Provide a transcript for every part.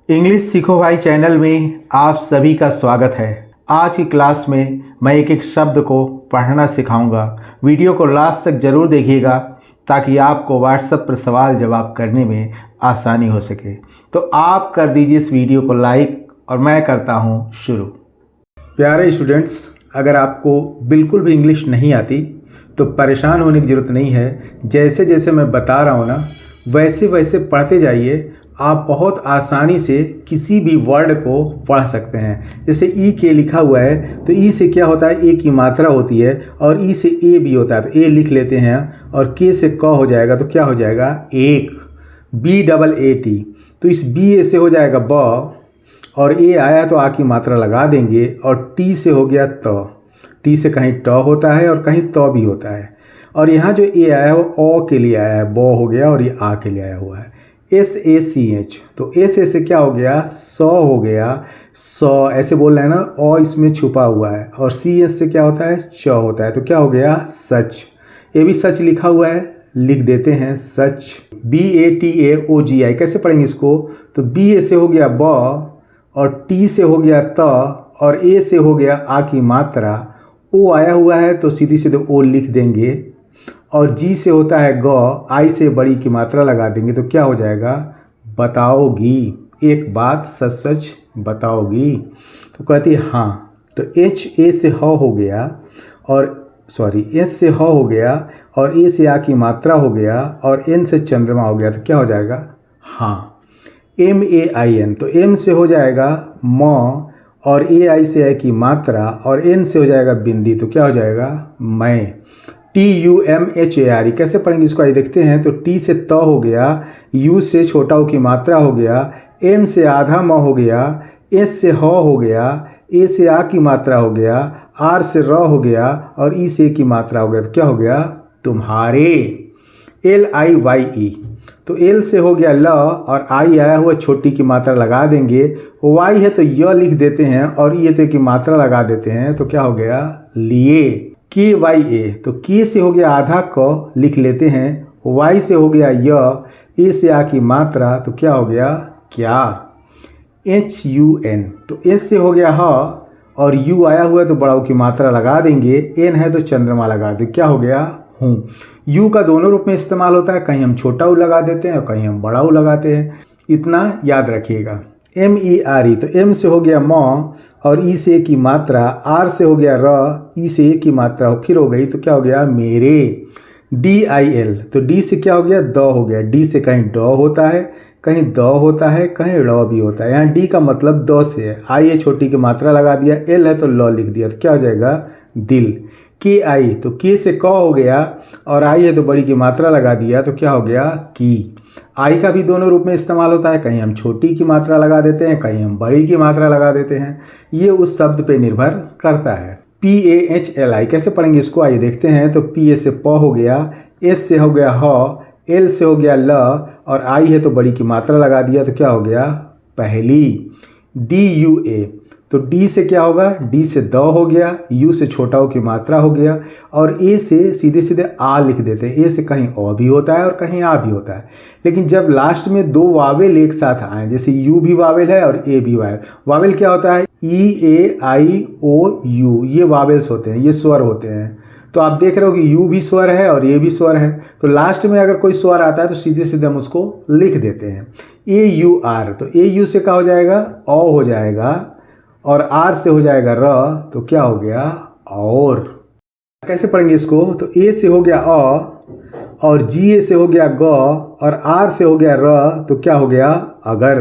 English सीखो भाई channel में आप सभी का स्वागत है। आज की क्लास में मैं एक एक शब्द को पढ़ना सिखाऊंगा। वीडियो को लास्ट तक ज़रूर देखिएगा ताकि आपको व्हाट्सएप पर सवाल जवाब करने में आसानी हो सके। तो आप कर दीजिए इस वीडियो को लाइक और मैं करता हूं शुरू। प्यारे स्टूडेंट्स, अगर आपको बिल्कुल भी इंग्लिश नहीं आती तो परेशान होने की ज़रूरत नहीं है। जैसे जैसे मैं बता रहा हूँ ना, वैसे वैसे पढ़ते जाइए। आप बहुत आसानी से किसी भी वर्ड को पढ़ सकते हैं। जैसे ई के लिखा हुआ है तो ई से क्या होता है, ए की मात्रा होती है, और ई से ए भी होता है तो ए लिख लेते हैं, और के से क हो जाएगा तो क्या हो जाएगा, एक। बी डबल ए टी, तो इस बी ए से हो जाएगा ब, और ए आया तो आ की मात्रा लगा देंगे, और टी से हो गया त। टी से कहीं ट होता है और कहीं त भी होता है, और यहाँ जो ए आया है वो ओ के लिए आया है, ब हो गया, और ये आ के लिए आया हुआ है। एस ए सी एच, तो एस ए से क्या हो गया, सौ हो गया, सौ ऐसे बोल रहे हैं ना, ओ इसमें छुपा हुआ है, और सी एस से क्या होता है, च होता है, तो क्या हो गया, सच। ये भी सच लिखा हुआ है, लिख देते हैं सच। बी ए टी ए ओ जी आई, कैसे पढ़ेंगे इसको, तो बी ए से हो गया ब, और टी से हो गया त, और ए से हो गया आ की मात्रा, ओ आया हुआ है तो सीधी सीधे ओ लिख देंगे, और जी से होता है ग, आई से बड़ी की मात्रा लगा देंगे तो क्या हो जाएगा, बताओगी, एक बात सच सच बताओगी। तो कहती है हाँ, तो एच ए से ह हो गया, और सॉरी एस से ह हो गया, और ए से आ की मात्रा हो गया, और एन से चंद्रमा हो गया तो क्या हो जाएगा, हाँ। एम ए आई एन, तो एम से हो जाएगा म, और ए आई से आई की मात्रा, और एन से हो जाएगा बिंदी तो क्या हो जाएगा, मैं। T U M H A R E, कैसे पढ़ेंगे इसको, आइए देखते हैं। तो टी से त हो गया, यू से छोटा ओ की मात्रा हो गया, एम से आधा म हो गया, एस से ह हो गया, ए से आ की मात्रा हो गया, आर से र हो गया, और ई से ए की मात्रा हो गया तो क्या हो गया, तुम्हारे। एल आई वाई ई, तो एल से हो गया ल, और आई आया हुआ छोटी की मात्रा लगा देंगे, वाई है तो य लिख देते हैं, और ई तो की मात्रा लगा देते हैं तो क्या हो गया, लिए। के वाई ए, तो के से हो गया आधा क लिख लेते हैं, वाई से हो गया य, ए से आ की मात्रा तो क्या हो गया, क्या। एच यू एन, तो एस से हो गया ह, और यू आया हुआ है तो बड़ा की मात्रा लगा देंगे, एन है तो चंद्रमा लगा दे, क्या हो गया, हूँ। यू का दोनों रूप में इस्तेमाल होता है, कहीं हम छोटा ऊ लगा देते हैं और कहीं हम बड़ा ऊ लगाते हैं, इतना याद रखिएगा। एम ई आर ई, तो एम से हो गया म, और ई से ए की मात्रा, आर से हो गया र, ई से ए की मात्रा फिर हो गई तो क्या हो गया, मेरे। डी आई एल, तो डी से क्या हो गया, द हो गया, डी से कहीं ड होता है, कहीं द होता है, कहीं ड़ भी होता है, यहाँ डी का मतलब द से है, आई है छोटी की मात्रा लगा दिया, एल है तो ल लिख दिया तो क्या हो जाएगा, दिल। के आई, तो के से क हो गया, और आई है तो बड़ी की मात्रा लगा दिया तो क्या हो गया, की। आई का भी दोनों रूप में इस्तेमाल होता है, कहीं हम छोटी की मात्रा लगा देते हैं, कहीं हम बड़ी की मात्रा लगा देते हैं, ये उस शब्द पे निर्भर करता है। P A H L I, कैसे पढ़ेंगे इसको, आइए देखते हैं। तो पी ए से प हो गया, एस से हो गया ह, एल से हो गया ल, और आई है तो बड़ी की मात्रा लगा दिया तो क्या हो गया, पहली। डी यू ए, तो डी से क्या होगा, डी से द हो गया, यू से छोटा ओ की मात्रा हो गया, और ए से सीधे सीधे आ लिख देते हैं, ए से कहीं ओ भी होता है और कहीं आ भी होता है, लेकिन जब लास्ट में दो वावेल एक साथ आए, जैसे यू भी वावेल है और ए भी वावेल, वावेल क्या होता है, ई ए आई ओ यू, ये वावेल्स होते हैं, ये स्वर होते हैं। तो आप देख रहे हो कि यू भी स्वर है और ये भी स्वर है, तो लास्ट में अगर कोई स्वर आता है तो सीधे सीधे हम उसको लिख देते हैं। ए यू आर, तो ए यू से क्या हो जाएगा, ओ हो जाएगा, और आर से हो जाएगा र तो क्या हो गया, और। कैसे पढ़ेंगे इसको, तो ए से हो गया अ, और जी ए से हो गया ग, और आर से हो गया र तो क्या हो गया, अगर।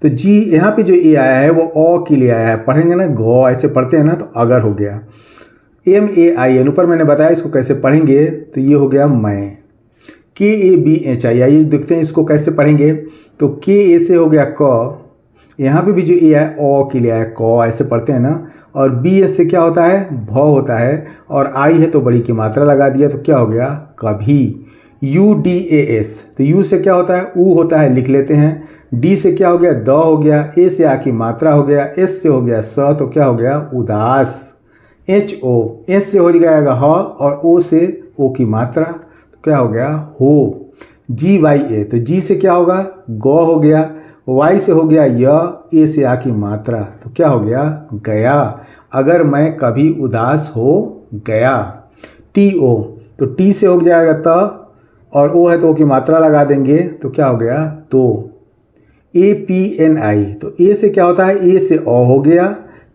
तो जी यहाँ पे जो ए आया है वो ओ के लिए आया है, पढ़ेंगे ना घ ऐसे पढ़ते हैं ना, तो अगर हो गया। एम ए आई एन, ऊपर मैंने बताया इसको कैसे पढ़ेंगे, तो ये हो गया मैं। के ए बी एच आई, आइए देखते हैं इसको कैसे पढ़ेंगे। तो के ए से हो गया क, यहाँ पे भी जो ए है ओ के लिए है, क ऐसे पढ़ते हैं ना, और बी एस से क्या होता है, भ होता है, और आई है तो बड़ी की मात्रा लगा दिया तो क्या हो गया, कभी। यू डी ए एस, तो यू से क्या होता है, ऊ होता है, लिख लेते हैं। डी से क्या हो गया, द हो गया, ए से आ की मात्रा हो गया, एस से हो गया स तो क्या हो गया, उदास। एच ओ, एस से हो जाएगा ह, और ओ से ओ की मात्रा तो क्या हो गया, हो। जी वाई ए, तो जी से क्या होगा, ग हो गया, वाई से हो गया य, ए से आ की मात्रा, तो क्या हो गया गया। अगर मैं कभी उदास हो गया। टी ओ, तो टी से हो जाएगा त, और ओ है तो ओ की मात्रा लगा देंगे, तो क्या हो गया तो। ए पी एन आई, तो ए से क्या होता है, ए से ओ हो गया,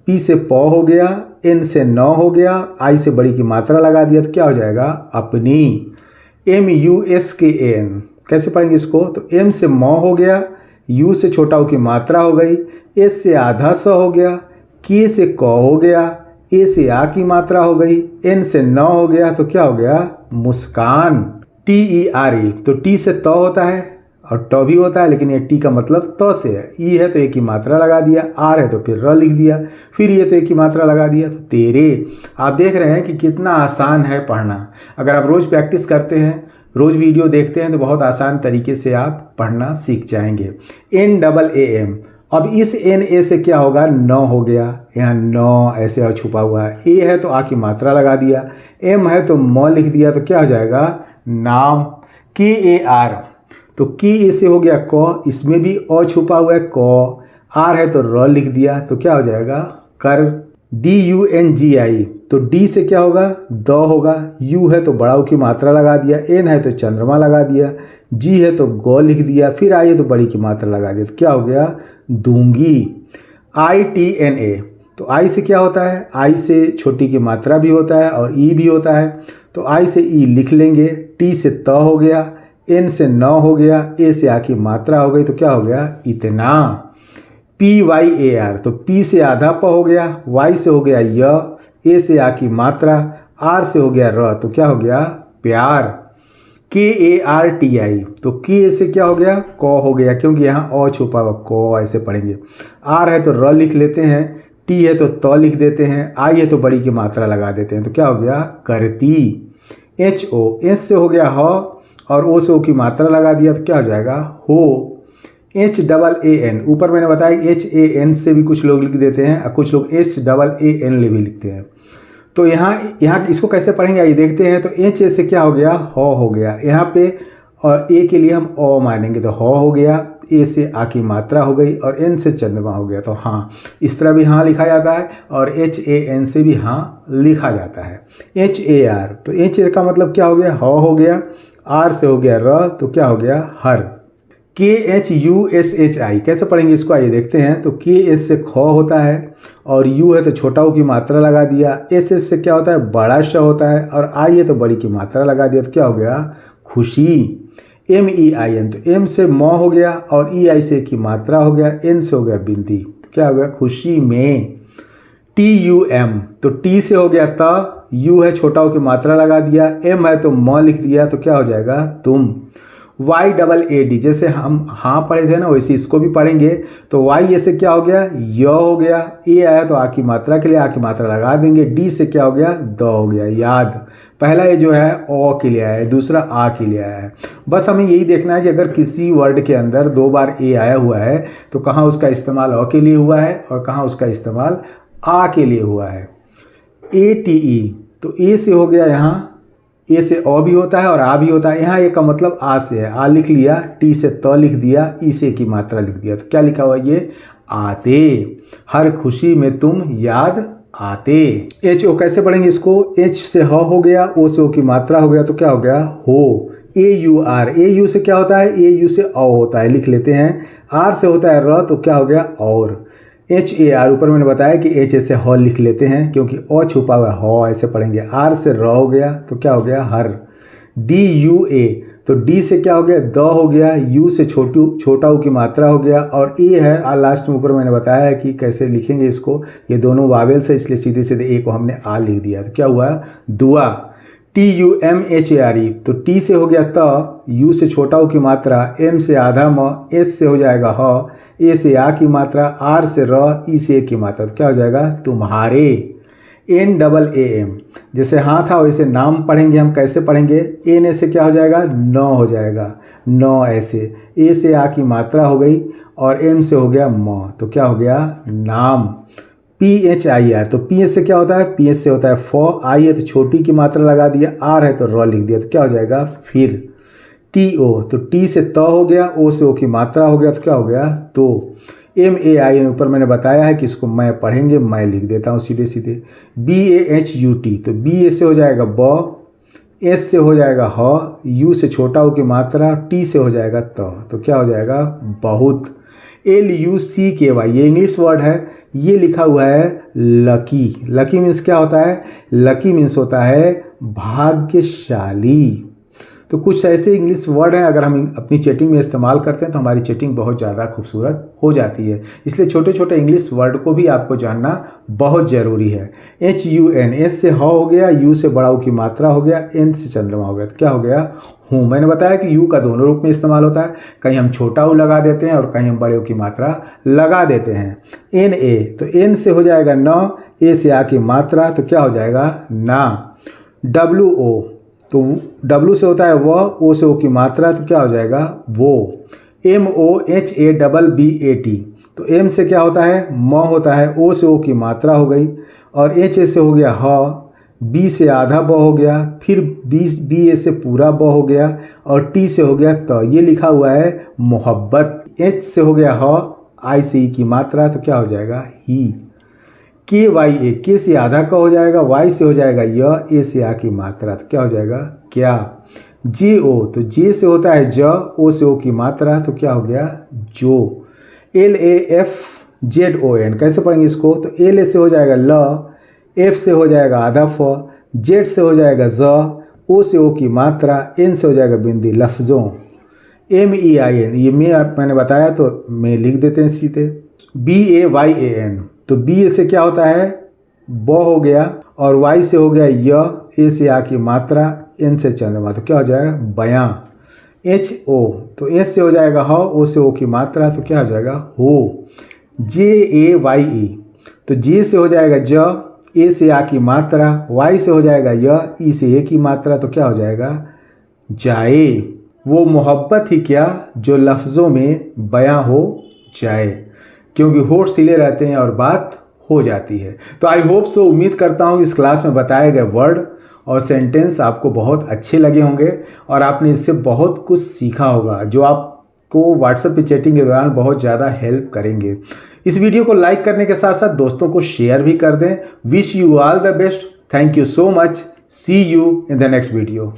पी से प हो गया, एन से न हो गया, आई से बड़ी की मात्रा लगा दिया, तो क्या हो जाएगा अपनी। एम यू एस के ए एन, कैसे पढ़ेंगे इसको, तो एम से म हो गया, यू से छोटा ओ की मात्रा हो गई, एस से आधा स हो गया, के से क हो गया, ए से आ की मात्रा हो गई, एन से न हो गया, तो क्या हो गया मुस्कान। टी ई आर ई, तो टी से त होता है और ट भी होता है, लेकिन ये टी का मतलब त से है। ई है तो एक की मात्रा लगा दिया, आर है तो फिर र लिख दिया, फिर ये तो एक की मात्रा लगा दिया, तो तेरे। आप देख रहे हैं कि कितना आसान है पढ़ना। अगर आप रोज़ प्रैक्टिस करते हैं, रोज़ वीडियो देखते हैं, तो बहुत आसान तरीके से आप पढ़ना सीख जाएंगे। एन डबल ए एम, अब इस एन ए से क्या होगा, न हो गया, यहाँ न ऐसे और छुपा हुआ है। ए है तो आ की मात्रा लगा दिया, एम है तो म लिख दिया, तो क्या हो जाएगा नाम। के ए आर, तो के ए से हो गया क, इसमें भी अ छुपा हुआ है क, आर है तो र लिख दिया, तो क्या हो जाएगा कर। डी यू एन जी आई, तो डी से क्या होगा द होगा, यू है तो बड़ा की मात्रा लगा दिया, एन है तो चंद्रमा लगा दिया, जी है तो ग लिख दिया, फिर आई है तो बड़ी की मात्रा लगा दिया, तो क्या हो गया दूंगी। आई टी एन ए, तो आई से क्या होता है, आई से छोटी की मात्रा भी होता है और ई भी होता है, तो आई से ई लिख लेंगे, टी से त हो गया, एन से न हो गया, ए से आ की मात्रा हो गई, तो क्या हो गया इतना। पी वाई ए आर, तो पी से आधा प हो गया, वाई से हो गया य, ए से आ की मात्रा, आर से हो गया र, तो क्या हो गया प्यार। के ए आर टी आई, तो के से क्या हो गया क हो गया, क्योंकि यहाँ अ छुपा हुआ क, ऐसे पढ़ेंगे। आर है तो र लिख लेते हैं, टी है तो त लिख देते हैं, आई है तो बड़ी की मात्रा लगा देते हैं, तो क्या हो गया करती। एच ओ, एच से हो गया ह और ओ से ओ की मात्रा लगा दिया, तो क्या हो जाएगा हो। एच डबल ए एन, ऊपर मैंने बताया एच ए एन से भी कुछ लोग लिख देते हैं और कुछ लोग एच डबल ए एन भी लिखते हैं। तो यहाँ इसको कैसे पढ़ेंगे आइए देखते हैं। तो एच ए से क्या हो गया हो गया, यहाँ पे और ए के लिए हम ओ मानेंगे, तो हो गया, ए से आ की मात्रा हो गई और एन से चंद्रमा हो गया, तो हाँ इस तरह भी हाँ लिखा जाता है और एच ए एन से भी हाँ लिखा जाता है। एच ए आर, तो एच ए का मतलब क्या हो गया हो गया, आर से हो गया र, तो क्या हो गया हर। के H U S H I, कैसे पढ़ेंगे इसको आइए देखते हैं। तो के एस से ख होता है और यू है तो छोटा ऊ की मात्रा लगा दिया, एस एस से क्या होता है बड़ा श होता है और आई है तो बड़ी की मात्रा लगा दिया, तो क्या हो गया खुशी। एम ई आई एन, तो एम से म हो गया और ई आई से की मात्रा हो गया, एन से हो गया बिंदी, तो क्या हो गया खुशी में। टी यू एम, तो टी से हो गया त, यू है छोटा ऊ की मात्रा लगा दिया, एम है तो म लिख दिया, तो क्या हो जाएगा तुम। वाई डबल ए डी, जैसे हम हाँ पढ़े थे ना वैसे इसको भी पढ़ेंगे। तो वाई ए से क्या हो गया य हो गया, ए आया तो आ की मात्रा के लिए आ की मात्रा लगा देंगे, डी से क्या हो गया द हो गया। याद, पहला ये जो है ओ के लिए आया है, दूसरा आ के लिए आया है। बस हमें यही देखना है कि अगर किसी वर्ड के अंदर 2 बार ए आया हुआ है तो कहाँ उसका इस्तेमाल अ के लिए हुआ है और कहाँ उसका इस्तेमाल आ के लिए हुआ है। ए टी ई, तो ए से हो गया यहाँ, ए से अ भी होता है और आ भी होता है, यहाँ ए का मतलब आ से है, आ लिख लिया, टी से त लिख दिया, ई से की मात्रा लिख दिया, तो क्या लिखा हुआ ये आते, हर खुशी में तुम याद आते। एच ओ कैसे पढ़ेंगे इसको, एच से ह हो गया, ओ से ओ की मात्रा हो गया, तो क्या हो गया हो। ए यू आर, ए यू से क्या होता है, ए यू से अ होता है, लिख लेते हैं। आर से होता है र, तो क्या हो गया और। एच ए आर, ऊपर मैंने बताया कि एच ए से ह लिख लेते हैं क्योंकि अ छुपा हुआ है, ह ऐसे पढ़ेंगे। आर से र हो गया, तो क्या हो गया हर। डी यू ए, तो डी से क्या हो गया द हो गया, यू से छोटा ऊ की मात्रा हो गया और ए है लास्ट में। ऊपर मैंने बताया है कि कैसे लिखेंगे इसको, ये दोनों वावेल्स है इसलिए सीधे सीधे ए को हमने आ लिख दिया, तो क्या हुआ दुआ। T U M H A R E, तो टी से हो गया त, यू से छोटा ऊ की मात्रा, एम से आधा म, एस से हो जाएगा ह, ए से आ की मात्रा, आर से र, ई से ए की मात्रा, तो क्या हो जाएगा तुम्हारे। एन डबल ए एम, जैसे हाँ था वैसे नाम पढ़ेंगे हम, कैसे पढ़ेंगे। एन ए से क्या हो जाएगा न हो जाएगा, न ऐसे, ए से आ की मात्रा हो गई और एम से हो गया म, तो क्या हो गया नाम। पी एच आई आर, तो पी एच से क्या होता है, पी एच से होता है फ, आई है तो छोटी की मात्रा लगा दिया, आर है तो र लिख दिया, तो क्या हो जाएगा फिर। टी ओ, तो टी से त हो गया, ओ से ओ की मात्रा हो गया, तो क्या हो गया तो। MAIN ऊपर मैंने बताया है कि इसको मैं पढ़ेंगे, मैं लिख देता हूँ सीधे सीधे। BAHUT, तो B से हो जाएगा ब, S से हो जाएगा ह, U से छोटा हो की मात्रा, T से हो जाएगा त, तो क्या हो जाएगा बहुत। LUCKY, ये इंग्लिश वर्ड है, ये लिखा हुआ है लकी। लकी मीन्स क्या होता है, लकी मीन्स होता है भाग्यशाली। तो कुछ ऐसे इंग्लिश वर्ड हैं, अगर हम अपनी चैटिंग में इस्तेमाल करते हैं तो हमारी चैटिंग बहुत ज़्यादा खूबसूरत हो जाती है। इसलिए छोटे छोटे इंग्लिश वर्ड को भी आपको जानना बहुत ज़रूरी है। HUN, S से ह हो गया, U से बड़ा U की मात्रा हो गया, N से चंद्रमा हो गया, तो क्या हो गया हूँ। मैंने बताया कि U का दोनों रूप में इस्तेमाल होता है, कहीं हम छोटा U लगा देते हैं और कहीं हम बड़े U की मात्रा लगा देते हैं। NA, तो N से हो जाएगा न, A से आ की मात्रा, तो क्या हो जाएगा ना। WO, तो W से होता है वह, O से O की मात्रा, तो क्या हो जाएगा वो। MOHABBAT, तो M से क्या होता है म होता है, O से O की मात्रा हो गई, और H से हो गया ह, B से आधा ब हो गया, फिर BA से पूरा ब हो गया, और T से हो गया त, ये लिखा हुआ है मोहब्बत। H से हो गया ह, I से E की मात्रा, तो क्या हो जाएगा ही। KYA, के से आधा का हो जाएगा, Y से हो जाएगा य, A से आ की मात्रा, तो क्या हो जाएगा क्या। JO, तो J से होता है ज, O से O की मात्रा, तो क्या हो गया जो। LAFZON, कैसे पढ़ेंगे इसको, तो L से हो जाएगा ल, F से हो जाएगा आधा फ, Z से हो जाएगा ज, O से O की मात्रा, N से हो जाएगा बिंदी, लफ्ज़ों। MEIN, ये मैंने बताया तो मैं लिख देते हैं सीधे। BAYAN, तो B से क्या होता है ब हो गया, और Y से हो गया य, A से आ की मात्रा, N से चंद्रमा, तो क्या हो जाएगा बयां। HO, तो S से हो जाएगा ह, O से O की मात्रा, तो क्या हो जाएगा हो। JAYE, तो J से हो जाएगा ज, A से आ की मात्रा, Y से हो जाएगा य, E से A की मात्रा, तो क्या हो जाएगा जाए। वो मोहब्बत ही क्या जो लफ्ज़ों में बयां हो जाए, क्योंकि होठ सिले रहते हैं और बात हो जाती है। तो आई होप सो, उम्मीद करता हूँ इस क्लास में बताए गए वर्ड और सेंटेंस आपको बहुत अच्छे लगे होंगे और आपने इससे बहुत कुछ सीखा होगा, जो आपको व्हाट्सएप पे चैटिंग के दौरान बहुत ज़्यादा हेल्प करेंगे। इस वीडियो को लाइक करने के साथ साथ दोस्तों को शेयर भी कर दें। Wish you all the best. Thank you so much. See you in the next video.